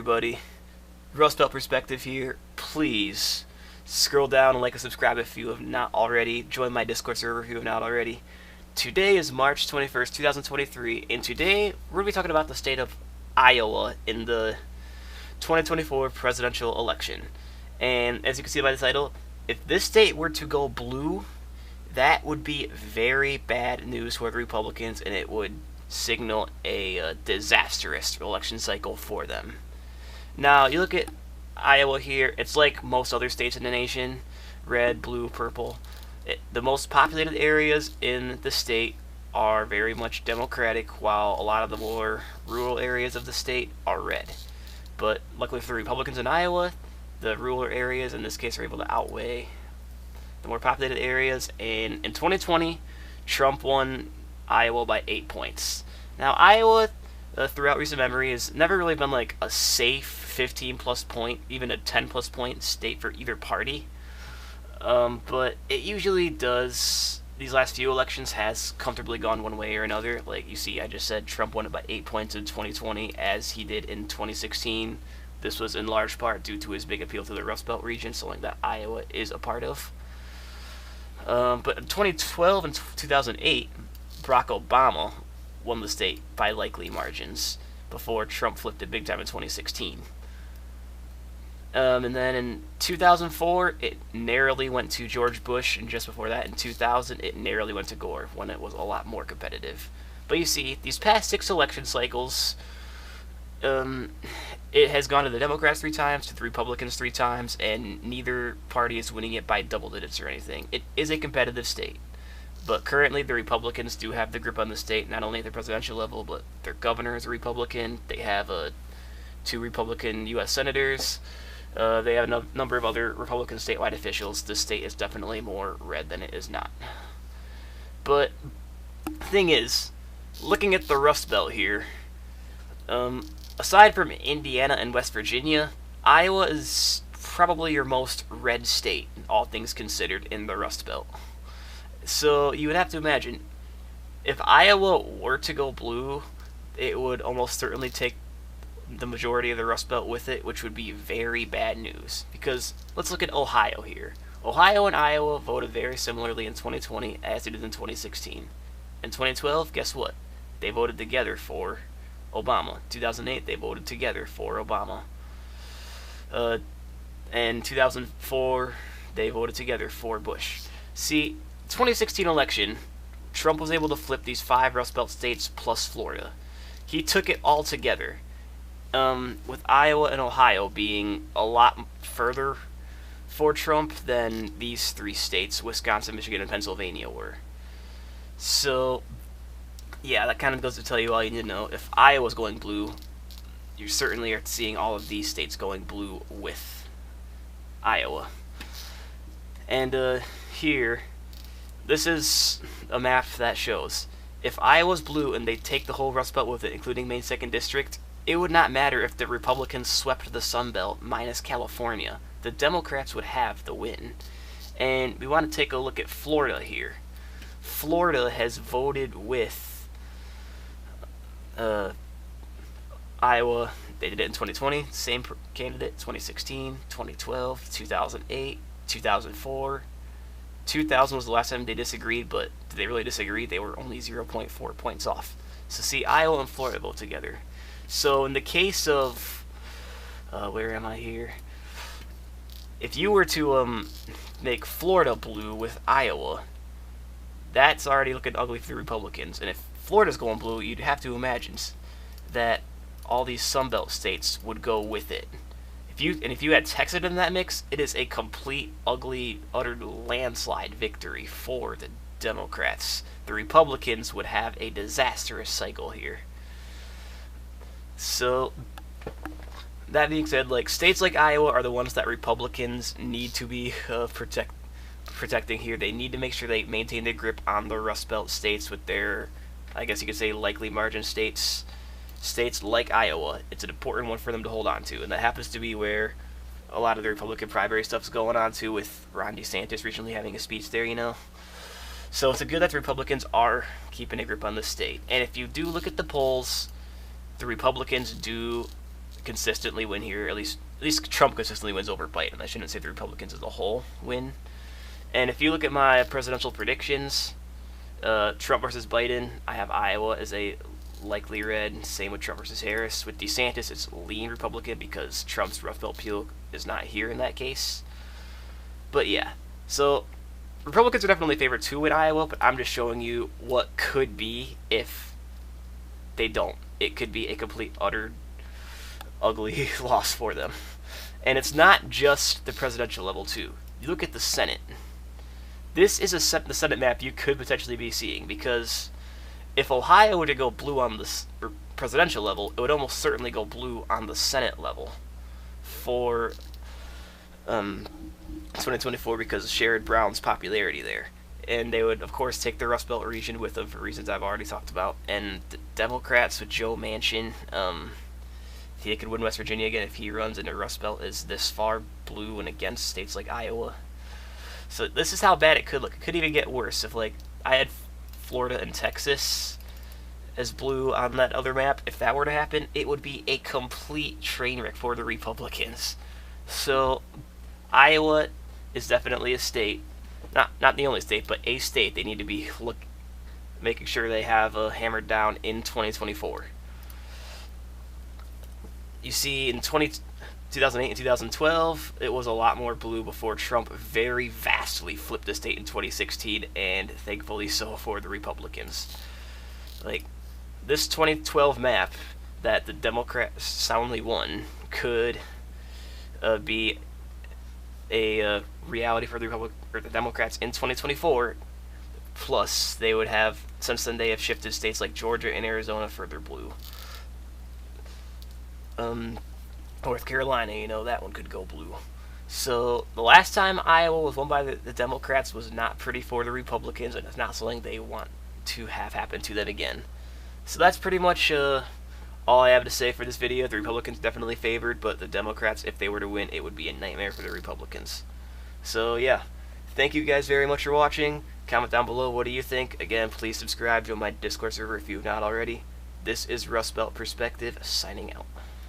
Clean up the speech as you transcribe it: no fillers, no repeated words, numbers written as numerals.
everybody? Rust Belt Perspective here. Please scroll down and like and subscribe if you have not already. Join my Discord server if you have not already. Today is March 21st, 2023, and today we're going to be talking about the state of Iowa in the 2024 presidential election. And as you can see by the title, if this state were to go blue, that would be very bad news for the Republicans, and it would signal a disastrous election cycle for them. Now, you look at Iowa here, it's like most other states in the nation, red, blue, purple. The most populated areas in the state are very much Democratic, while a lot of the more rural areas of the state are red. But luckily for the Republicans in Iowa, the rural areas in this case are able to outweigh the more populated areas, and in 2020, Trump won Iowa by 8 points. Now, Iowa, throughout recent memory, has never really been like a safe 15 plus point, even a 10 plus point state for either party. But it usually does, these last few elections has comfortably gone one way or another. Like you see, I just said Trump won it by 8 points in 2020, as he did in 2016. This was in large part due to his big appeal to the Rust Belt region, something that Iowa is a part of. But in 2012 and 2008, Barack Obama won the state by likely margins before Trump flipped it big time in 2016. And then in 2004, it narrowly went to George Bush, and just before that, in 2000, it narrowly went to Gore, when it was a lot more competitive. But you see, these past 6 election cycles, it has gone to the Democrats 3 times, to the Republicans 3 times, and neither party is winning it by double digits or anything. It is a competitive state, but currently the Republicans do have the grip on the state, not only at the presidential level, but their governor is a Republican. They have 2 Republican U.S. senators. They have a number of other Republican statewide officials. This state is definitely more red than it is not. But the thing is, looking at the Rust Belt here, aside from Indiana and West Virginia, Iowa is probably your most red state, all things considered, in the Rust Belt. So you would have to imagine, if Iowa were to go blue, it would almost certainly take the majority of the Rust Belt with it, which would be very bad news. Because let's look at Ohio here. Ohio and Iowa voted very similarly in 2020 as they did in 2016. In 2012, guess what? They voted together for Obama. 2008, they voted together for Obama. And 2004, they voted together for Bush. See, 2016 election, Trump was able to flip these 5 Rust Belt states plus Florida. He took it all together, with Iowa and Ohio being a lot further for Trump than these 3 states, Wisconsin, Michigan, and Pennsylvania, were. So, yeah, that kind of goes to tell you all you need to know. If Iowa's going blue, you certainly are seeing all of these states going blue with Iowa. And here, this is a map that shows, if Iowa's blue and they take the whole Rust Belt with it, including Maine 2nd District, it would not matter if the Republicans swept the Sun Belt minus California. The Democrats would have the win. And we want to take a look at Florida here. Florida has voted with Iowa. They did it in 2020, same candidate, 2016, 2012, 2008, 2004. 2000 was the last time they disagreed, but did they really disagree? They were only 0.4 points off. So see, Iowa and Florida vote together. So in the case of, where am I here? If you were to make Florida blue with Iowa, that's already looking ugly for the Republicans. And if Florida's going blue, you'd have to imagine that all these Sunbelt states would go with it. If you had Texas in that mix, it is a complete, ugly, utter landslide victory for the Democrats. The Republicans would have a disastrous cycle here. So, that being said, like, states like Iowa are the ones that Republicans need to be protecting here. They need to make sure they maintain their grip on the Rust Belt states with their, I guess you could say, likely margin states. States like Iowa, it's an important one for them to hold on to, and that happens to be where a lot of the Republican primary stuff's going on to, with Ron DeSantis recently having a speech there, you know. So it's good that the Republicans are keeping a grip on the state. And if you do look at the polls, the Republicans do consistently win here. At least Trump consistently wins over Biden. I shouldn't say the Republicans as a whole win. And if you look at my presidential predictions, Trump versus Biden, I have Iowa as a likely red. Same with Trump versus Harris. With DeSantis, it's lean Republican because Trump's Rust Belt appeal is not here in that case. But yeah, so Republicans are definitely favored to win Iowa, but I'm just showing you what could be if they don't. It could be a complete, utter, ugly loss for them. And it's not just the presidential level, too. You look at the Senate. This is the Senate map you could potentially be seeing, because if Ohio were to go blue on the presidential level, it would almost certainly go blue on the Senate level for 2024 because of Sherrod Brown's popularity there. And they would, of course, take the Rust Belt region with them for reasons I've already talked about. And the Democrats with Joe Manchin, he could win West Virginia again if he runs, and the Rust Belt is this far blue and against states like Iowa. So this is how bad it could look. It could even get worse if, like, I had Florida and Texas as blue on that other map. If that were to happen, it would be a complete train wreck for the Republicans. So Iowa is definitely a state, not the only state, but a state they need to be making sure they have hammered down in 2024. You see, in 2008 and 2012, it was a lot more blue before Trump very vastly flipped the state in 2016, and thankfully so for the Republicans. Like, this 2012 map that the Democrats soundly won could be a reality for the Democrats in 2024. Plus, they would have, since then they have shifted states like Georgia and Arizona further blue. North Carolina, you know, that one could go blue. So the last time Iowa was won by the Democrats was not pretty for the Republicans, and it's not something they want to have happen to them again. So that's pretty much all I have to say for this video. The Republicans definitely favored, but the Democrats, if they were to win, it would be a nightmare for the Republicans. So yeah, thank you guys very much for watching. Comment down below, what do you think? Again, please subscribe to my Discord server if you've not already. This is Rust Belt Perspective, signing out.